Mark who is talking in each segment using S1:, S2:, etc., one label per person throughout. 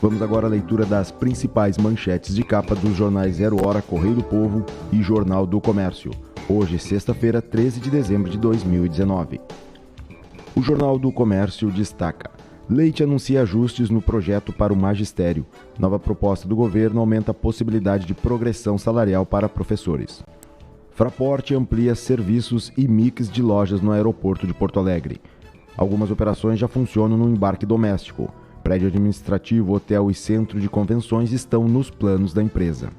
S1: Vamos agora à leitura das principais manchetes de capa dos jornais Zero Hora, Correio do Povo e Jornal do Comércio. Hoje, sexta-feira, 13 de dezembro de 2019. O Jornal do Comércio destaca: Leite anuncia ajustes no projeto para o magistério. Nova proposta do governo aumenta a possibilidade de progressão salarial para professores. Fraport amplia serviços e mix de lojas no aeroporto de Porto Alegre. Algumas operações já funcionam no embarque doméstico. Prédio administrativo, hotel e centro de convenções estão nos planos da empresa.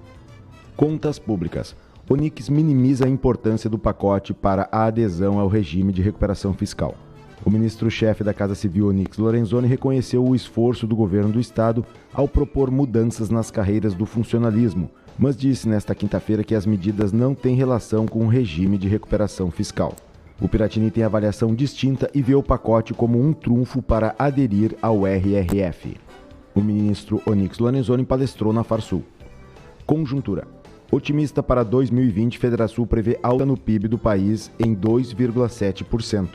S1: Contas públicas. Onix minimiza a importância do pacote para a adesão ao regime de recuperação fiscal. O ministro-chefe da Casa Civil, Onyx Lorenzoni, reconheceu o esforço do governo do estado ao propor mudanças nas carreiras do funcionalismo, mas disse nesta quinta-feira que as medidas não têm relação com o regime de recuperação fiscal. O Piratini tem avaliação distinta e vê o pacote como um trunfo para aderir ao RRF. O ministro Onyx Lorenzoni palestrou na Farsul. Conjuntura. Otimista para 2020, Federação prevê alta no PIB do país em 2,7%.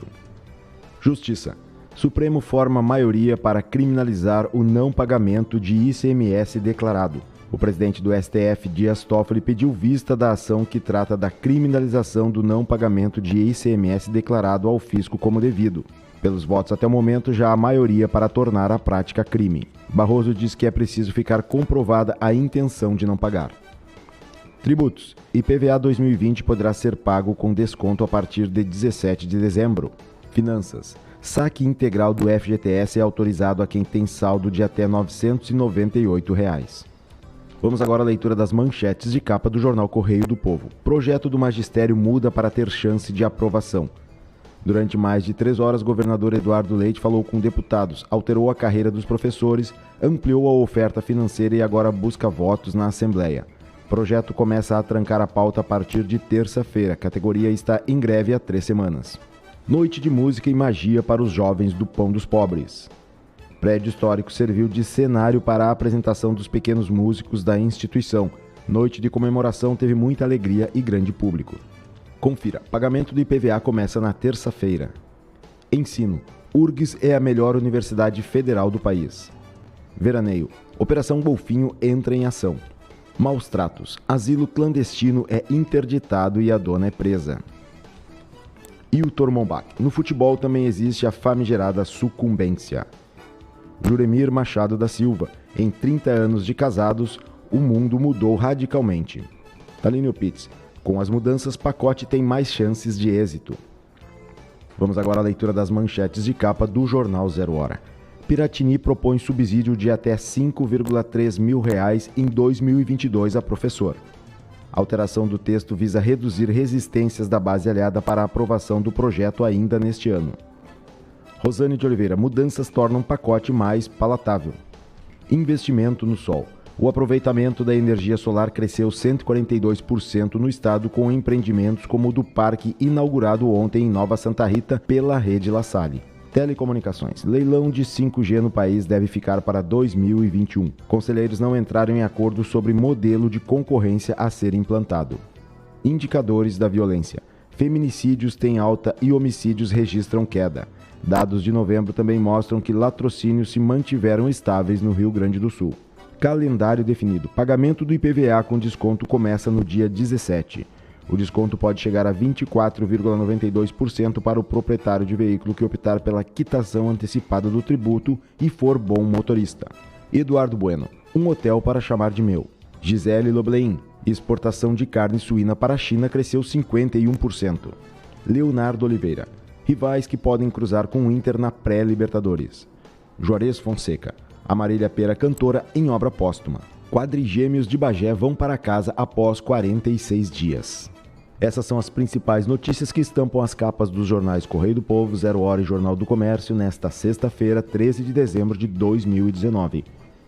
S1: Justiça. Supremo forma maioria para criminalizar o não pagamento de ICMS declarado. O presidente do STF, Dias Toffoli, pediu vista da ação que trata da criminalização do não pagamento de ICMS declarado ao fisco como devido. Pelos votos até o momento, já há maioria para tornar a prática crime. Barroso diz que é preciso ficar comprovada a intenção de não pagar. Tributos. IPVA 2020 poderá ser pago com desconto a partir de 17 de dezembro. Finanças. Saque integral do FGTS é autorizado a quem tem saldo de até R$ 998. Vamos agora à leitura das manchetes de capa do jornal Correio do Povo. Projeto do magistério muda para ter chance de aprovação. Durante mais de 3 horas, o governador Eduardo Leite falou com deputados, alterou a carreira dos professores, ampliou a oferta financeira e agora busca votos na Assembleia. O projeto começa a trancar a pauta a partir de terça-feira. A categoria está em greve há 3 semanas. Noite de música e magia para os jovens do Pão dos Pobres. Prédio histórico serviu de cenário para a apresentação dos pequenos músicos da instituição. Noite de comemoração teve muita alegria e grande público. Confira, pagamento do IPVA começa na terça-feira. Ensino, URGS é a melhor universidade federal do país. Veraneio, Operação Golfinho entra em ação. Maus tratos, asilo clandestino é interditado e a dona é presa. E o Tormombach, no futebol também existe a famigerada sucumbência. Juremir Machado da Silva, em 30 anos de casados, o mundo mudou radicalmente. Talinho Pitts, com as mudanças, pacote tem mais chances de êxito. Vamos agora à leitura das manchetes de capa do Jornal Zero Hora. Piratini propõe subsídio de até R$ 5,3 mil em 2022 a professor. A alteração do texto visa reduzir resistências da base aliada para a aprovação do projeto ainda neste ano. Rosane de Oliveira, mudanças tornam pacote mais palatável. Investimento no sol. O aproveitamento da energia solar cresceu 142% no estado, com empreendimentos como o do parque inaugurado ontem em Nova Santa Rita pela Rede La Salle. Telecomunicações. Leilão de 5G no país deve ficar para 2021. Conselheiros não entraram em acordo sobre modelo de concorrência a ser implantado. Indicadores da violência. Feminicídios têm alta e homicídios registram queda. Dados de novembro também mostram que latrocínios se mantiveram estáveis no Rio Grande do Sul. Calendário definido. Pagamento do IPVA com desconto começa no dia 17. O desconto pode chegar a 24,92% para o proprietário de veículo que optar pela quitação antecipada do tributo e for bom motorista. Eduardo Bueno. Um hotel para chamar de meu. Gisele Loblein. Exportação de carne suína para a China cresceu 51%. Leonardo Oliveira. Rivais que podem cruzar com o Inter na pré-Libertadores. Juarez Fonseca. Amarília Pera cantora em obra póstuma. Quadrigêmeos de Bagé vão para casa após 46 dias. Essas são as principais notícias que estampam as capas dos jornais Correio do Povo, Zero Hora e Jornal do Comércio nesta sexta-feira, 13 de dezembro de 2019.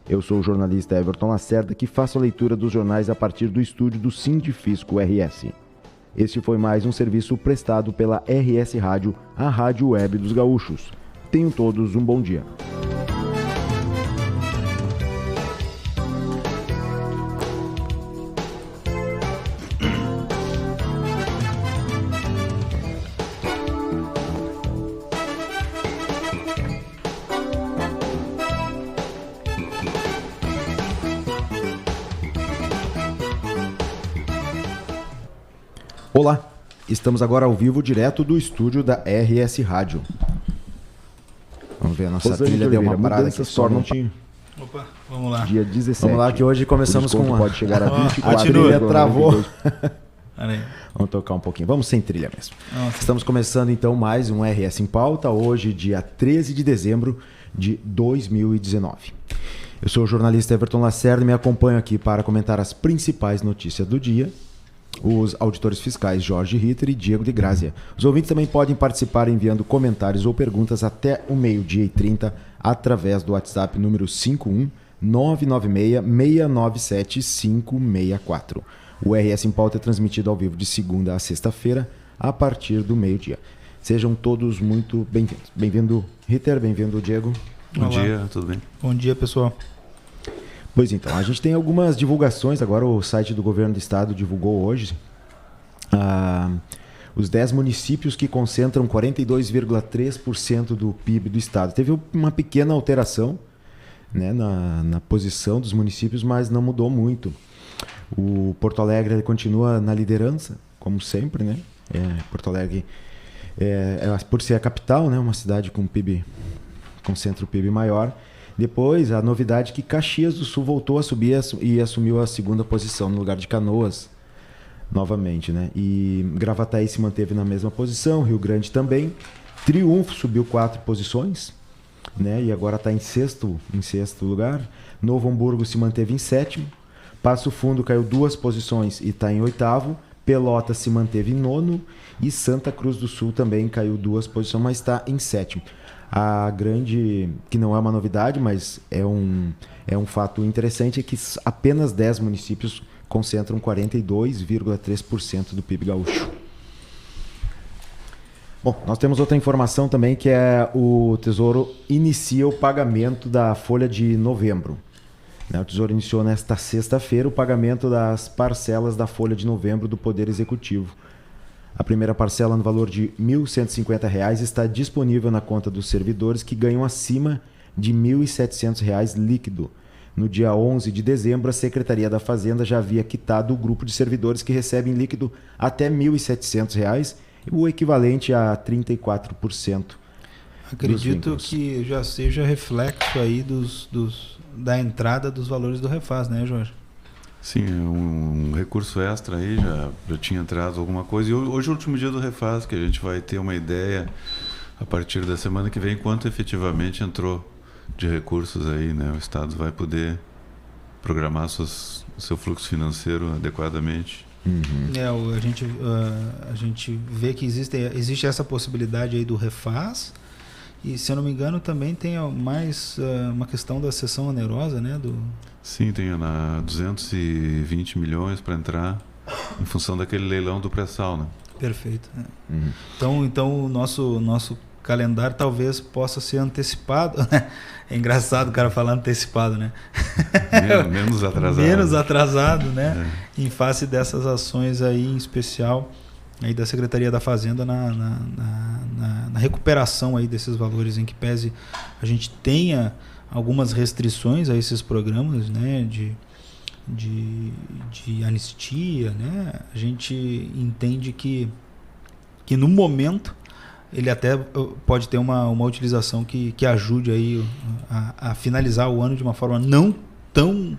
S1: Eu sou o jornalista Everton Lacerda, que faço a leitura dos jornais a partir do estúdio do Sindifisco RS. Este foi mais um serviço prestado pela RS Rádio, a rádio web dos gaúchos. Tenham todos um bom dia. Olá, estamos agora ao vivo direto do estúdio da RS Rádio. Vamos ver, a nossa trilha deu uma parada aqui só não tinha.
S2: Opa, vamos lá.
S1: Dia 17.
S3: Vamos lá que hoje começamos com
S1: pode chegar a 24.
S3: A trilha travou.
S1: Vamos tocar um pouquinho. Vamos sem trilha mesmo.
S2: Nossa.
S1: Estamos começando então mais um RS em Pauta, hoje dia 13 de dezembro de 2019. Eu sou o jornalista Everton Lacerda e me acompanho aqui para comentar as principais notícias do dia. Os auditores fiscais Jorge Ritter e Diego de Grazia. Os ouvintes também podem participar enviando comentários ou perguntas até o 12h30 através do WhatsApp número 51-996-697-564. O RS em Pauta é transmitido ao vivo de segunda a sexta-feira a partir do meio-dia. Sejam todos muito bem-vindos. Bem-vindo, Ritter. Bem-vindo, Diego.
S4: Bom dia, tudo bem?
S2: Bom dia, pessoal.
S1: Pois então, a gente tem algumas divulgações. Agora o site do Governo do Estado divulgou hoje os 10 municípios que concentram 42,3% do PIB do Estado. Teve uma pequena alteração, né, na posição dos municípios, mas não mudou muito. O Porto Alegre continua na liderança, como sempre, né? Porto Alegre, por ser a capital, né, uma cidade com PIB, concentra o PIB maior. Depois, a novidade é que Caxias do Sul voltou a subir e assumiu a segunda posição, no lugar de Canoas, novamente, né? E Gravataí se manteve na mesma posição, Rio Grande também. Triunfo subiu 4 posições, né? E agora está em sexto lugar. Novo Hamburgo se manteve em sétimo. Passo Fundo caiu 2 posições e está em oitavo. Pelotas se manteve em nono. E Santa Cruz do Sul também caiu 2 posições, mas está em sétimo. A grande, que não é uma novidade, mas é um fato interessante, é que apenas 10 municípios concentram 42,3% do PIB gaúcho. Bom, nós temos outra informação também, que é o Tesouro inicia o pagamento da folha de novembro. O Tesouro iniciou nesta sexta-feira o pagamento das parcelas da folha de novembro do Poder Executivo. A primeira parcela, no valor de R$ 1.150, está disponível na conta dos servidores que ganham acima de R$ 1.700 líquido. No dia 11 de dezembro, a Secretaria da Fazenda já havia quitado o grupo de servidores que recebem líquido até R$ 1.700, o equivalente a 34%.
S2: Acredito que já seja reflexo aí da entrada dos valores do Refaz, né, Jorge?
S4: Sim, um recurso extra aí, já tinha entrado alguma coisa. E hoje é o último dia do Refaz, que a gente vai ter uma ideia a partir da semana que vem quanto efetivamente entrou de recursos aí, né? O Estado vai poder programar seu fluxo financeiro adequadamente.
S2: Uhum. A gente vê que existe essa possibilidade aí do Refaz. E, se eu não me engano, também tem mais uma questão da cessão onerosa, né?
S4: Sim, tem 220 milhões para entrar em função daquele leilão do pré-sal, né?
S2: Perfeito. Uhum. Então o nosso calendário talvez possa ser antecipado, né? É engraçado o cara falar antecipado, né?
S4: Menos atrasado.
S2: Menos atrasado, né? Em face dessas ações aí, em especial aí da Secretaria da Fazenda na recuperação aí desses valores, em que pese a gente tenha algumas restrições a esses programas, né, de anistia, né? A gente entende que no momento ele até pode ter uma utilização que ajude aí a finalizar o ano de uma forma não tão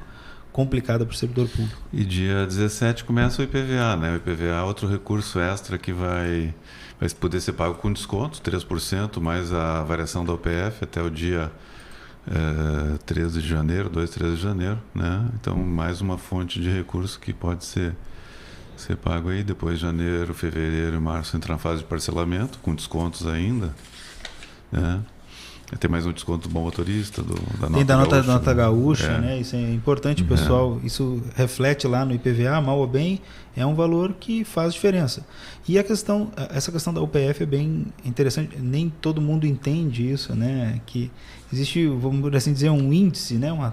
S2: complicada para o servidor público.
S4: E dia 17 começa o IPVA, né? O IPVA é outro recurso extra que vai poder ser pago com desconto, 3%, mais a variação da UPF até o dia 13 de janeiro, 2, 13 de janeiro, né? Então, mais uma fonte de recurso que pode ser pago aí. Depois de janeiro, fevereiro e março entrar na fase de parcelamento, com descontos ainda, né? Tem mais um desconto do bom motorista, da
S2: nota gaúcha, né? Isso é importante, pessoal. Isso reflete lá no IPVA, mal ou bem, é um valor que faz diferença. E essa questão da UPF é bem interessante. Nem todo mundo entende isso, né? Que existe, vamos assim dizer, um índice, né? Uma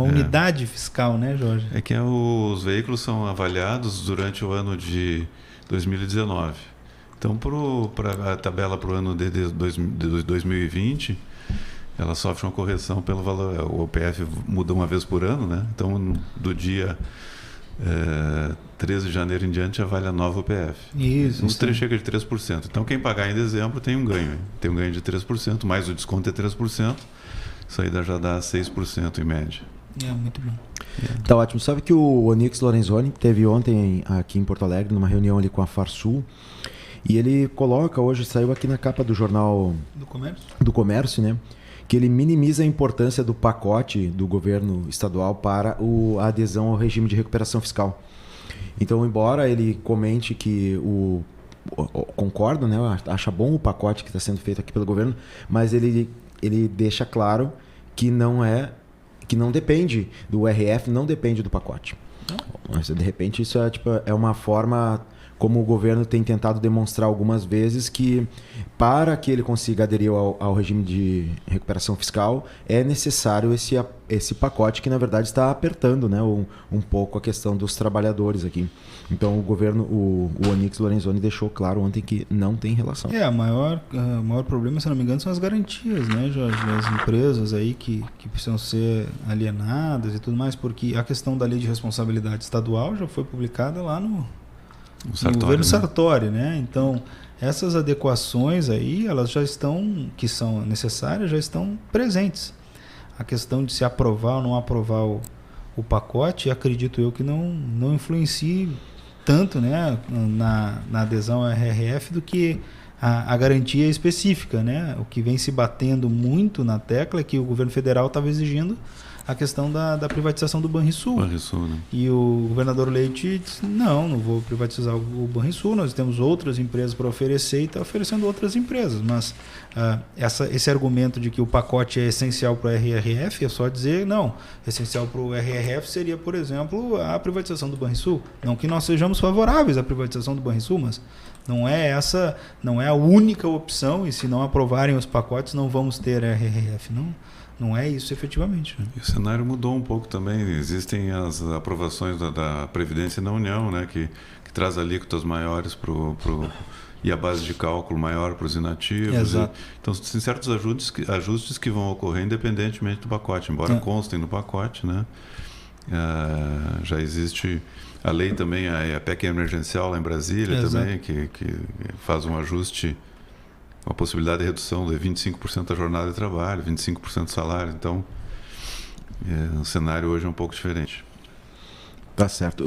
S2: unidade fiscal, né, Jorge?
S4: É que os veículos são avaliados durante o ano de 2019. Então, para a tabela para o ano de 2020, ela sofre uma correção pelo valor. O OPF muda uma vez por ano, né? Então, do dia 13 de janeiro em diante já vale a nova UPF.
S2: Isso.
S4: Uns três chega de 3%. Então quem pagar em dezembro tem um ganho. Hein? Tem um ganho de 3%, mais o desconto é 3%. Isso aí já dá 6% em média.
S2: Muito bom.
S1: Tá ótimo. Sabe que o Onyx Lorenzoni teve ontem aqui em Porto Alegre, numa reunião ali com a Farsul, e ele coloca hoje, saiu aqui na capa do jornal do Comércio, né? Que ele minimiza a importância do pacote do governo estadual para a adesão ao regime de recuperação fiscal. Então, embora ele comente que concorda, né? Acha bom o pacote que está sendo feito aqui pelo governo, mas ele deixa claro que não depende do RF, não depende do pacote. Mas, de repente, isso é uma forma como o governo tem tentado demonstrar algumas vezes que para que ele consiga aderir ao regime de recuperação fiscal é necessário esse pacote que na verdade está apertando, né, um pouco a questão dos trabalhadores aqui. Então o governo, o Onyx Lorenzoni deixou claro ontem que não tem relação.
S2: O maior problema, se não me engano, são as garantias, né, Jorge, das empresas aí que precisam ser alienadas e tudo mais, porque a questão da lei de responsabilidade estadual já foi publicada lá no governo Sartori, né? Então, essas adequações aí, elas já estão, que são necessárias, já estão presentes. A questão de se aprovar ou não aprovar o pacote, acredito eu que não influencie tanto, né, na adesão ao RRF do que a garantia específica, né? O que vem se batendo muito na tecla é que o governo federal estava exigindo a questão da privatização do Banrisul.
S4: Né?
S2: E o governador Leite disse, não vou privatizar o Banrisul, nós temos outras empresas para oferecer e está oferecendo outras empresas. Mas esse argumento de que o pacote é essencial para o RRF é só dizer, não, essencial para o RRF seria, por exemplo, a privatização do Banrisul. Não que nós sejamos favoráveis à privatização do Banrisul, mas não é a única opção e se não aprovarem os pacotes não vamos ter RRF, não é isso efetivamente. Né?
S4: E o cenário mudou um pouco também. Existem as aprovações da Previdência na União, né, que traz alíquotas maiores e a base de cálculo maior para os inativos.
S2: Exato.
S4: Então, tem certos ajustes que vão ocorrer independentemente do pacote, embora constem no pacote. Né? Já existe a lei também, a PEC emergencial lá em Brasília, também, que faz um ajuste, uma possibilidade de redução de 25% da jornada de trabalho, 25% do salário. Então, o cenário hoje é um pouco diferente.
S1: Tá certo.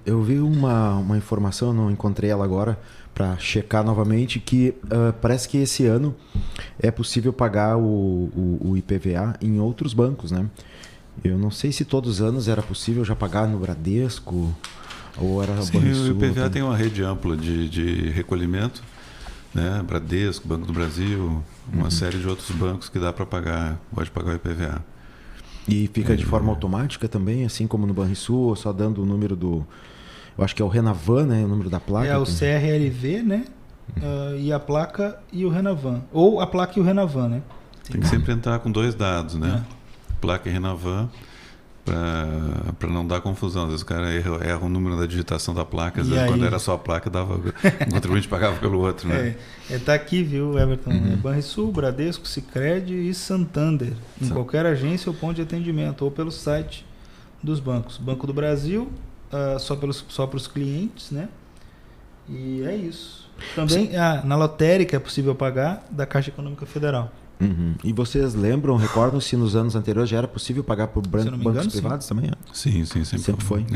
S1: Eu vi uma informação, eu não encontrei ela agora, para checar novamente, que parece que esse ano é possível pagar o IPVA em outros bancos, né? Eu não sei se todos os anos era possível já pagar no Bradesco ou era
S4: Sim, Banrisul. O IPVA tem uma rede ampla de recolhimento, né? Bradesco, Banco do Brasil, uma série de outros bancos que dá para pagar, pode pagar o IPVA.
S1: E fica de forma automática também, assim como no Banrisul, só dando o número do... Eu acho que é o Renavan, né? O número da placa.
S2: É o CRLV, né? E a placa e o Renavan. Ou a placa e o Renavan, né?
S4: Tem que sempre entrar com 2 dados, né? Placa e Renavan, para não dar confusão. Às vezes o cara erra o número da digitação da placa, às vezes quando era só a placa, o contribuinte pagava pelo outro, né?
S2: Tá aqui, viu, Everton? Banrisul, Bradesco, Sicredi e Santander. Em qualquer agência ou ponto de atendimento, ou pelo site dos bancos. Banco do Brasil, só para os clientes, né? E é isso. Também na lotérica é possível pagar da Caixa Econômica Federal.
S1: E vocês recordam se nos anos anteriores já era possível pagar por bancos privados também?
S4: Sim, sempre foi.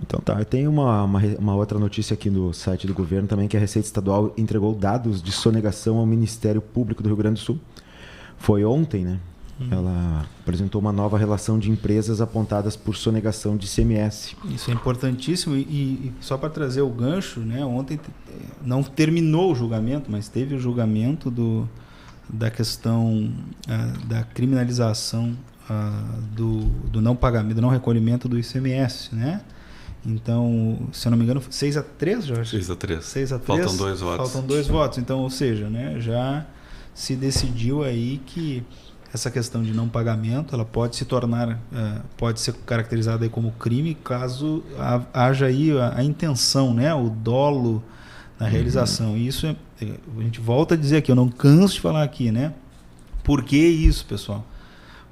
S1: Então tá, eu tenho uma outra notícia aqui no site do governo também, que a Receita Estadual entregou dados de sonegação ao Ministério Público do Rio Grande do Sul. Foi ontem, né? Ela apresentou uma nova relação de empresas apontadas por sonegação de ICMS.
S2: Isso é importantíssimo e só para trazer o gancho, né? Ontem não terminou o julgamento, mas teve o julgamento da questão da criminalização do não pagamento, do não recolhimento do ICMS, né? Então, se eu não me engano, 6-3, Jorge?
S4: 6-3.
S2: 6-3.
S4: Faltam 2 votos.
S2: Faltam 2 votos. Então, ou seja, né, já se decidiu aí que essa questão de não pagamento, ela pode se tornar, pode ser caracterizada aí como crime caso haja aí a intenção, né, o dolo na realização. E isso, a gente volta a dizer aqui, eu não canso de falar aqui, né? Por que isso, pessoal?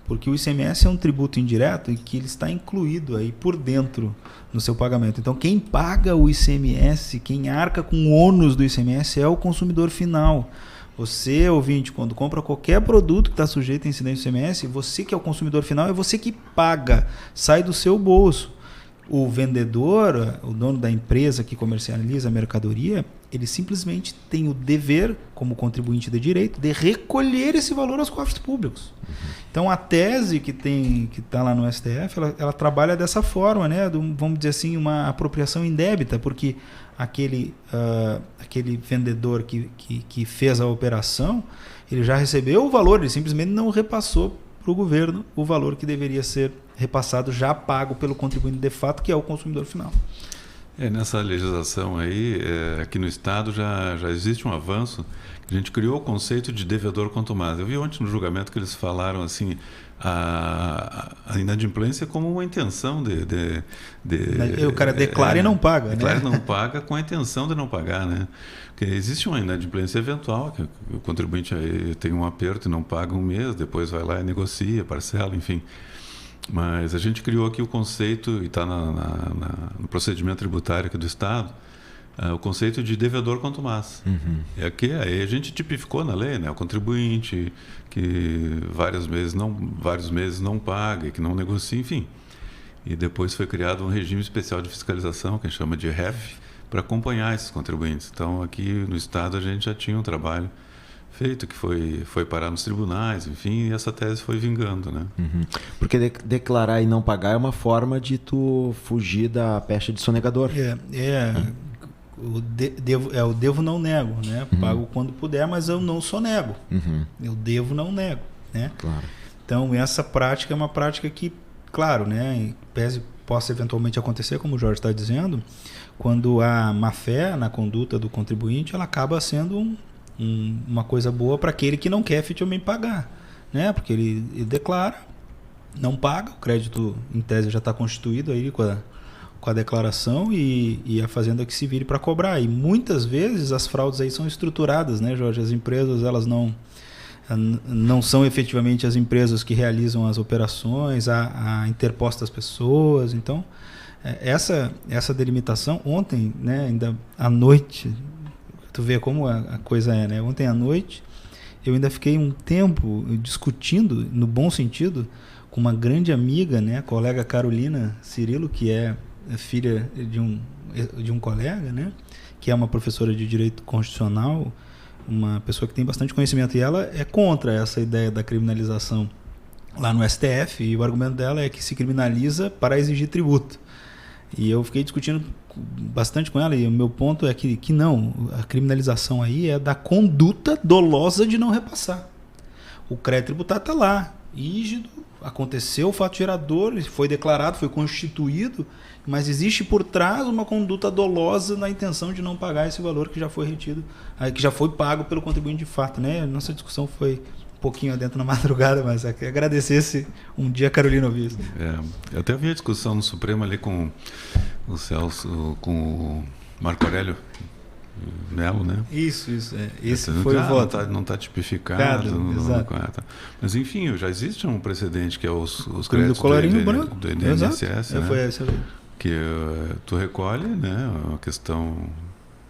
S2: Porque o ICMS é um tributo indireto e que ele está incluído aí por dentro no seu pagamento. Então, quem paga o ICMS, quem arca com o ônus do ICMS é o consumidor final. Você, ouvinte, quando compra qualquer produto que está sujeito a incidência do ICMS, você que é o consumidor final, é você que paga, sai do seu bolso. O vendedor, o dono da empresa que comercializa a mercadoria, ele simplesmente tem o dever, como contribuinte de direito, de recolher esse valor aos cofres públicos. Então, a tese que está lá no STF, ela trabalha dessa forma, né? Vamos dizer assim, uma apropriação indébita, porque aquele vendedor que fez a operação, ele já recebeu o valor, ele simplesmente não repassou para o governo o valor que deveria ser repassado, já pago pelo contribuinte de fato, que é o consumidor final.
S4: Nessa legislação aí, aqui no Estado já existe um avanço. A gente criou o conceito de devedor contumaz. Eu vi ontem no julgamento que eles falaram assim, a inadimplência como uma intenção
S2: o cara declara e não paga.
S4: Declara e não paga com a intenção de não pagar, né? Porque existe uma inadimplência eventual, que o contribuinte aí tem um aperto e não paga um mês, depois vai lá e negocia, parcela, enfim. Mas a gente criou aqui o conceito, e está no procedimento tributário aqui do Estado, o conceito de devedor contumaz. É que aí a gente tipificou na lei, né? O contribuinte que vários meses não paga, que não negocia, enfim. E depois foi criado um regime especial de fiscalização, que a gente chama de REF, para acompanhar esses contribuintes. Então, aqui no Estado a gente já tinha um trabalho feito, que foi parar nos tribunais, enfim, e essa tese foi vingando, né?
S3: Porque declarar e não pagar é uma forma de tu fugir da pecha de sonegador.
S2: O devo não nego, né? Pago quando puder, mas eu não sonego. Eu devo não nego, né?
S3: Claro.
S2: Então, essa prática é uma prática que, claro, né, possa eventualmente acontecer, como o Jorge está dizendo, quando a má-fé na conduta do contribuinte, ela acaba sendo uma coisa boa para aquele que não quer efetivamente pagar, né? Porque ele declara, não paga, o crédito em tese já está constituído aí com a declaração e a fazenda que se vire para cobrar. E muitas vezes as fraudes aí são estruturadas, né, Jorge? As empresas, elas não são efetivamente as empresas que realizam as operações, a interpostas pessoas. Então, essa delimitação, ontem, né, ainda à noite, tu vê como a coisa é, né? Ontem à noite, eu ainda fiquei um tempo discutindo, no bom sentido, com uma grande amiga, né, a colega Carolina Cirilo, que é filha de um colega, né, que é uma professora de Direito Constitucional, uma pessoa que tem bastante conhecimento, e ela é contra essa ideia da criminalização lá no STF, e o argumento dela é que se criminaliza para exigir tributo. E eu fiquei discutindo bastante com ela, e o meu ponto é que não, a criminalização aí é da conduta dolosa de não repassar. O crédito tributário está lá, rígido, aconteceu o fato gerador, foi declarado, foi constituído, mas existe por trás uma conduta dolosa na intenção de não pagar esse valor que já foi retido, que já foi pago pelo contribuinte de fato, né? Nossa discussão foi um pouquinho adentro na madrugada, mas agradecer se um dia a Carolina ouvir isso.
S4: Eu até vi a discussão no Supremo ali com o Celso, com o Marco Melo, né?
S2: Isso. Esse foi o voto.
S4: Não está tipificado.
S2: Exato.
S4: Mas, enfim, já existe um precedente que é os
S2: do
S4: créditos
S2: colarinho branco.
S4: Do INSS, né?
S2: Foi essa vez.
S4: Que tu recolhe, né? A questão...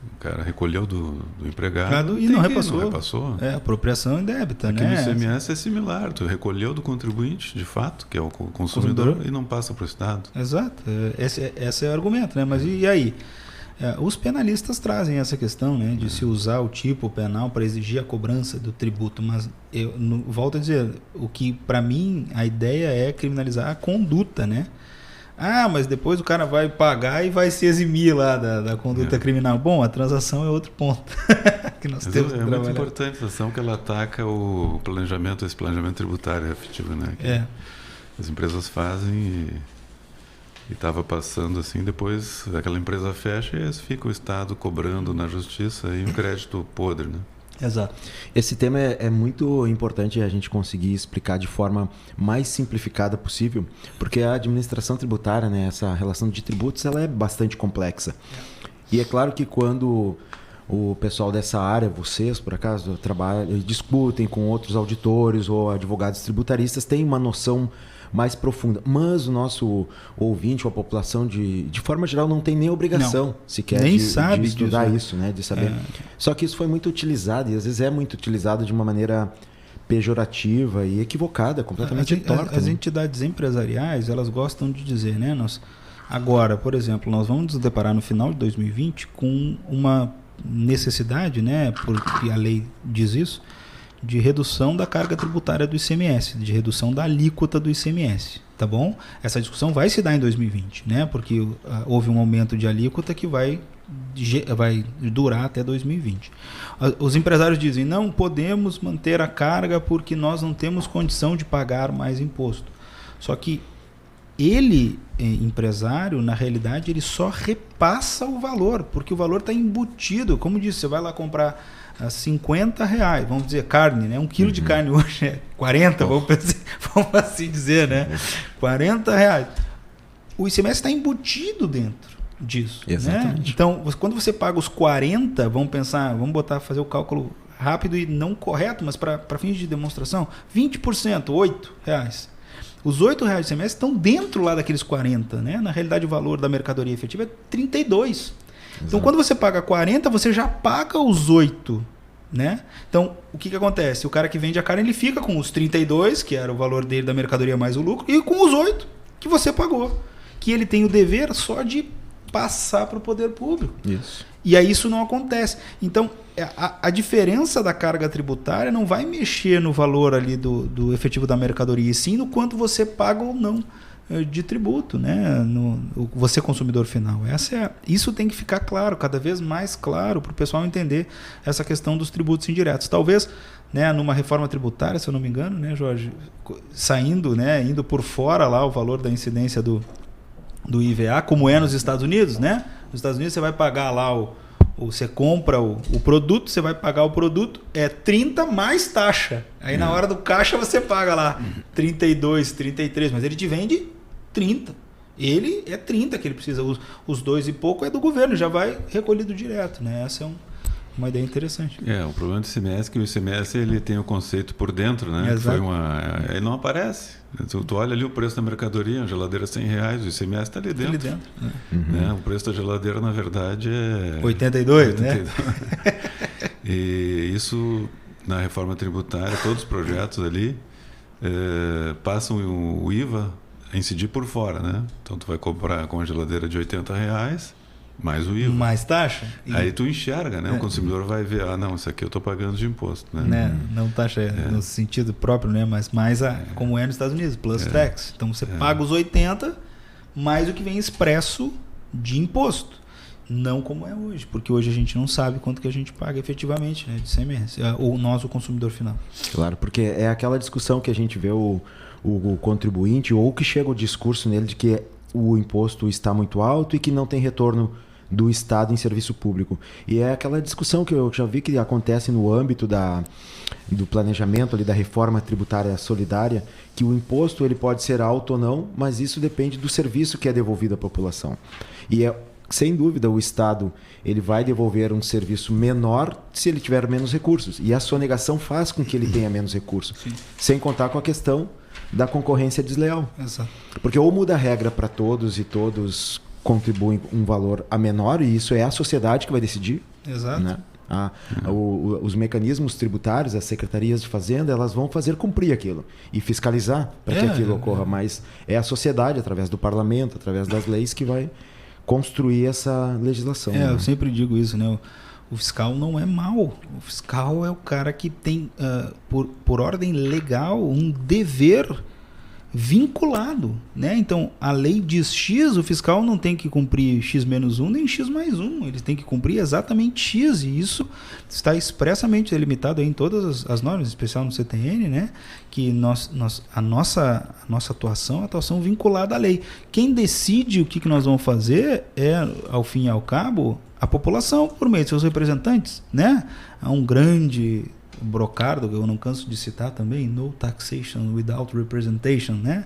S4: O cara recolheu do empregado
S2: e não repassou.
S4: É
S2: apropriação indébita,
S4: aqui
S2: né?
S4: no ICMS é similar. Tu recolheu do contribuinte, de fato, que é o consumidor, e não passa para o Estado.
S2: Exato. Esse é o argumento, né? Mas e aí? Os penalistas trazem essa questão, né, de se usar o tipo penal para exigir a cobrança do tributo, mas eu volto a dizer, o que para mim a ideia é criminalizar a conduta, né? Mas depois o cara vai pagar e vai se eximir lá da conduta criminal. Bom, a transação é outro ponto que nós temos que trabalhar.
S4: É muito importante a ação que ela ataca esse planejamento tributário efetivo, né? Que as empresas fazem e estava passando assim, depois aquela empresa fecha e fica o Estado cobrando na justiça e um crédito podre, né?
S3: Exato. Esse tema é muito importante a gente conseguir explicar de forma mais simplificada possível, porque a administração tributária, né, essa relação de tributos, ela é bastante complexa. E é claro que quando o pessoal dessa área, vocês, por acaso, trabalham, discutem com outros auditores ou advogados tributaristas, têm uma noção mais profunda. Mas o nosso ouvinte, ou a população, de forma geral, não tem nem obrigação sequer
S2: nem
S3: de estudar
S2: disso,
S3: isso, né? De saber. Só que isso foi muito utilizado, e às vezes é muito utilizado de uma maneira pejorativa e equivocada, completamente torta.
S2: As entidades empresariais, elas gostam de dizer, né? Agora, por exemplo, nós vamos nos deparar no final de 2020 com uma necessidade, né? Porque a lei diz isso, de redução da carga tributária do ICMS, de redução da alíquota do ICMS, tá bom? Essa discussão vai se dar em 2020, né? Porque houve um aumento de alíquota que vai durar até 2020. Os empresários dizem, não podemos manter a carga porque nós não temos condição de pagar mais imposto. Só que ele, empresário, na realidade, ele só repassa o valor, porque o valor está embutido. Como disse, você vai lá comprar R$50, vamos dizer, carne, né? 1 quilo de carne hoje é 40, vamos assim dizer, né? R$40. O ICMS está embutido dentro disso. Exatamente. Né? Então, quando você paga os 40, vamos fazer o cálculo rápido e não correto, mas para fins de demonstração, 20%, R$8. Os R$8 de ICMS estão dentro lá daqueles 40, né? Na realidade, o valor da mercadoria efetiva é 32. Exato. Então, quando você paga 40, você já paga os 8, né? Então, o que acontece? O cara que vende a carne, ele fica com os 32, que era o valor dele da mercadoria mais o lucro, e com os 8 que você pagou. Que ele tem o dever só de passar para o poder público.
S3: Isso.
S2: E aí isso não acontece. Então, a diferença da carga tributária não vai mexer no valor ali do efetivo da mercadoria, e sim no quanto você paga ou não de tributo, né? Você consumidor final. Isso tem que ficar claro, cada vez mais claro, para o pessoal entender essa questão dos tributos indiretos. Talvez, né, numa reforma tributária, se eu não me engano, né, Jorge, saindo, né, indo por fora lá o valor da incidência do IVA, como é nos Estados Unidos, né? Nos Estados Unidos você vai pagar lá você compra o produto, você vai pagar o produto, é 30 mais taxa. Aí na hora do caixa você paga lá 32, 33, mas ele te vende 30. Ele é 30 que ele precisa. Os 2 e pouco é do governo, já vai recolhido direto, né? Essa é uma ideia interessante.
S4: O problema do ICMS é que o ICMS ele tem o conceito por dentro, né? Ele não aparece. Tu olha ali o preço da mercadoria, a geladeira R$100, o ICMS está ali dentro. Né? O preço da geladeira, na verdade, é
S2: 82, né?
S4: E isso, na reforma tributária, todos os projetos ali passam o IVA a incidir por fora, né? Então, tu vai comprar com a geladeira de R$80, mais o IVA.
S2: Mais taxa.
S4: Aí tu enxerga, né? O consumidor vai ver, não, isso aqui eu estou pagando de imposto. Né?
S2: Não taxa no sentido próprio, né? Mas mais como é nos Estados Unidos, plus tax. Então você paga os 80 mais o que vem expresso de imposto. Não como é hoje, porque hoje a gente não sabe quanto que a gente paga efetivamente, né, de ICMS, ou nós, o consumidor final.
S3: Claro, porque é aquela discussão que a gente vê o contribuinte, ou que chega o discurso nele de que o imposto está muito alto e que não tem retorno do Estado em serviço público. E é aquela discussão que eu já vi que acontece no âmbito do planejamento ali, da reforma tributária solidária, que o imposto ele pode ser alto ou não, mas isso depende do serviço que é devolvido à população. E sem dúvida, o Estado ele vai devolver um serviço menor se ele tiver menos recursos. E a sonegação faz com que ele tenha menos recursos. Sim. Sem contar com a questão da concorrência desleal. Exato. Porque ou muda a regra para todos e todos contribuem um valor a menor, e isso é a sociedade que vai decidir.
S2: Exato.
S3: Né? Os mecanismos tributários, as secretarias de fazenda, elas vão fazer cumprir aquilo e fiscalizar para que aquilo ocorra. Mas é a sociedade, através do parlamento, através das leis, que vai construir essa legislação.
S2: Eu sempre digo isso, né? O fiscal não é mau. O fiscal é o cara que tem, por ordem legal, um dever vinculado, né? Então, a lei diz X, o fiscal não tem que cumprir X-1 nem X+1, ele tem que cumprir exatamente X, e isso está expressamente delimitado aí em todas as normas, em especial no CTN, né? Que a nossa atuação é uma atuação vinculada à lei. Quem decide o que nós vamos fazer é, ao fim e ao cabo, a população, por meio de seus representantes, né? Há um grande brocardo, que eu não canso de citar também, no taxation without representation, né?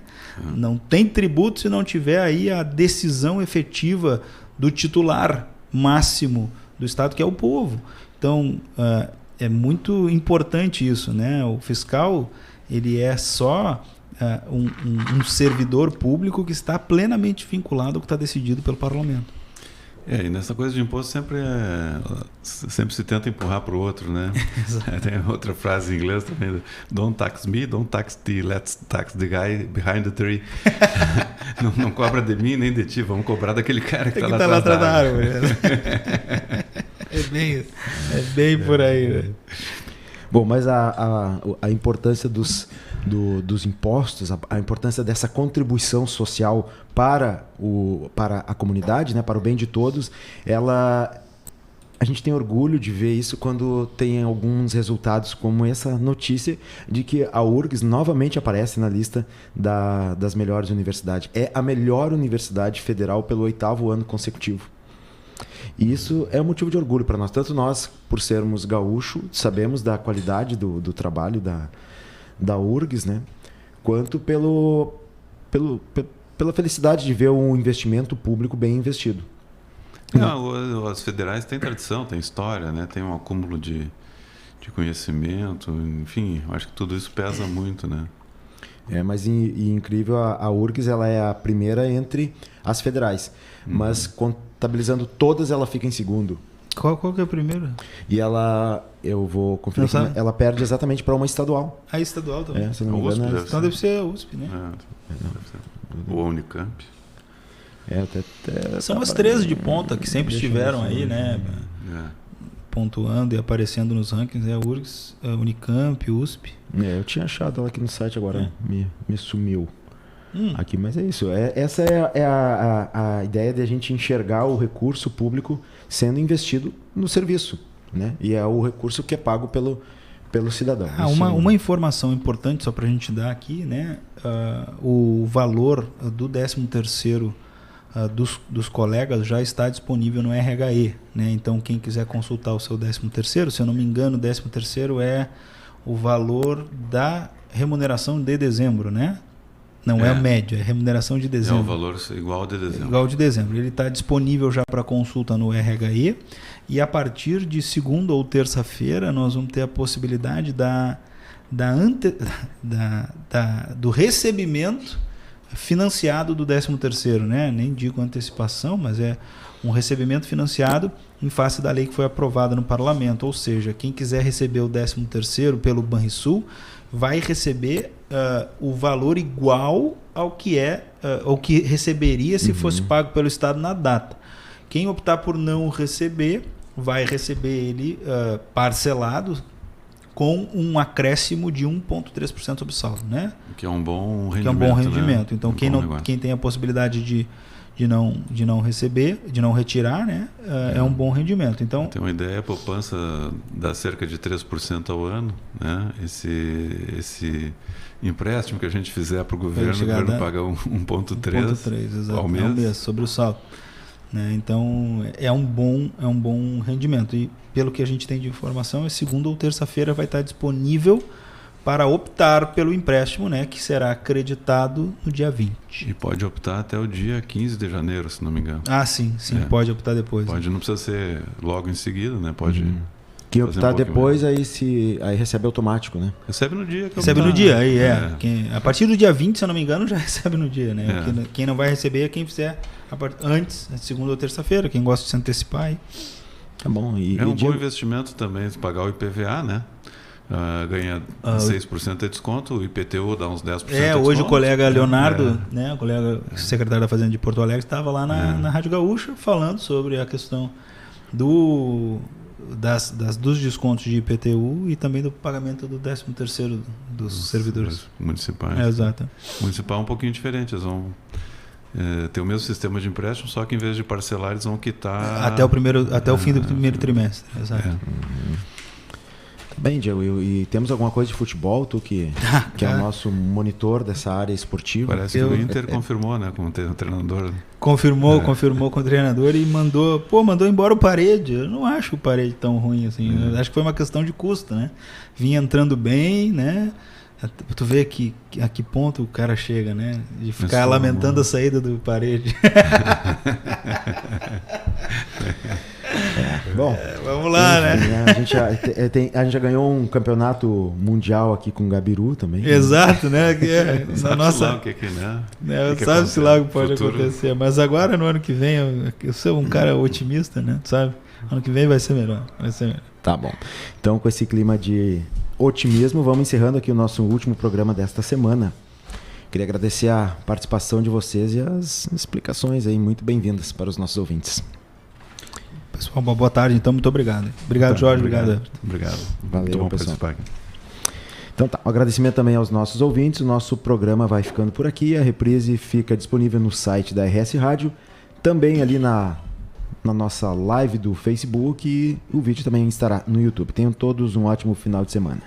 S2: Não tem tributo se não tiver aí a decisão efetiva do titular máximo do Estado, que é o povo. Então, é muito importante isso, né? O fiscal, ele é só um servidor público que está plenamente vinculado ao que está decidido pelo parlamento.
S4: E nessa coisa de imposto sempre se tenta empurrar para o outro, né? Tem outra frase em inglês também: don't tax me, don't tax thee, let's tax the guy behind the tree. não cobra de mim nem de ti, vamos cobrar daquele cara que está lá atrás da árvore.
S2: É bem por aí, velho.
S3: Bom, mas a importância dos impostos, a importância dessa contribuição social para a comunidade, né, para o bem de todos, a gente tem orgulho de ver isso quando tem alguns resultados como essa notícia de que a URGS novamente aparece na lista das melhores universidades. É a melhor universidade federal pelo 8º ano consecutivo. E isso é um motivo de orgulho para nós. Tanto nós, por sermos gaúcho, sabemos da qualidade do trabalho da URGS, né? Quanto pela felicidade de ver um investimento público bem investido.
S4: As federais têm tradição, têm história, né? Tem um acúmulo de conhecimento, enfim, acho que tudo isso pesa muito, né?
S3: Mas incrível, a URGS ela é a primeira entre as federais, mas contabilizando todas, ela fica em segundo.
S2: Qual que é a primeira?
S3: E eu vou conferir, ela perde exatamente para uma estadual.
S2: A estadual também?
S3: Se não me engano,
S2: então deve ser a USP, né?
S4: Ou a Unicamp.
S2: São as 13 de ponta que sempre estiveram aí, né? Pontuando e aparecendo nos rankings, a URGS, a Unicamp, USP.
S3: Eu tinha achado ela aqui no site, agora me sumiu. Aqui, mas é isso. Essa é a ideia de a gente enxergar o recurso público sendo investido no serviço, né? E é o recurso que é pago pelo cidadão.
S2: Uma informação importante só para a gente dar aqui, né? O valor do 13º dos colegas já está disponível no RHE, né? Então quem quiser consultar o seu 13º, se eu não me engano, o 13º é o valor da remuneração de dezembro, né? Não é a média, é a remuneração de dezembro.
S4: É o valor igual de dezembro.
S2: Igual de dezembro. Ele está disponível já para consulta no RHE, e a partir de segunda ou terça-feira nós vamos ter a possibilidade do recebimento financiado do 13º, né? Nem digo antecipação, mas é um recebimento financiado em face da lei que foi aprovada no parlamento. Ou seja, quem quiser receber o 13º pelo Banrisul vai receber o valor igual ao que receberia se fosse pago pelo Estado na data. Quem optar por não receber vai receber ele parcelado com um acréscimo de 1,3% sobre saldo, né?
S4: Que é um bom rendimento.
S2: Né? Então, quem tem a possibilidade de não receber, de não retirar, né? É um bom rendimento. Então,
S4: tem uma ideia, a poupança dá cerca de 3% ao ano, né? Esse empréstimo que a gente fizer para o governo paga 1,3 ao mês
S2: sobre o saldo. Né? Então é um bom rendimento, e pelo que a gente tem de informação, é segunda ou terça-feira vai estar disponível para optar pelo empréstimo, né, que será acreditado no dia 20.
S4: E pode optar até o dia 15 de janeiro, se não me engano.
S2: Sim, pode optar depois.
S4: Não precisa ser logo em seguida, né? Pode.
S3: Quem optar depois, aí recebe automático, né?
S4: Recebe no dia.
S2: Recebe no dia, aí a partir do dia 20, se eu não me engano, já recebe no dia, né? Quem não vai receber é quem fizer antes, segunda ou terça-feira, quem gosta de se antecipar. Aí.
S3: Tá bom.
S4: Bom investimento também, pagar o IPVA, né? Ganha 6% de desconto, o IPTU dá uns 10% de desconto.
S2: Hoje o colega Leonardo, né, o colega secretário da Fazenda de Porto Alegre, estava lá na Rádio Gaúcha falando sobre a questão dos descontos de IPTU e também do pagamento do 13º dos servidores
S4: municipais.
S2: Exato.
S4: Municipal é um pouquinho diferente, eles vão ter o mesmo sistema de empréstimo, só que em vez de parcelar, eles vão quitar
S2: até o fim do primeiro trimestre. Exato.
S3: Bem, Diego, e temos alguma coisa de futebol, tu que é o nosso monitor dessa área esportiva?
S4: Parece que o Inter confirmou, né, com o treinador.
S2: Confirmou com o treinador e mandou embora o Parede. Eu não acho o Parede tão ruim assim. Eu acho que foi uma questão de custo, né? Vinha entrando bem, né? Tu vê a que ponto o cara chega, né? De ficar lamentando a saída do Parede.
S3: Bom,
S2: vamos lá, né?
S3: A gente já ganhou um campeonato mundial aqui com o Gabiru também.
S2: Exato, né? Na nossa... Sabe-se lá o que pode acontecer. Mas agora, no ano que vem, eu sou um cara otimista, né? Sabe? Ano que vem vai ser melhor.
S3: Tá bom. Então, com esse clima de otimismo, vamos encerrando aqui o nosso último programa desta semana. Queria agradecer a participação de vocês e as explicações aí muito bem-vindas para os nossos ouvintes.
S2: Pessoal, uma boa tarde, então, muito obrigado. Obrigado, Jorge, obrigado.
S3: Valeu,
S4: muito bom
S3: pessoal.
S4: participar.
S3: Então tá, um agradecimento também aos nossos ouvintes. O nosso programa vai ficando por aqui. A reprise fica disponível no site da RS Rádio, também ali na nossa live do Facebook, e o vídeo também estará no YouTube. Tenham todos um ótimo final de semana.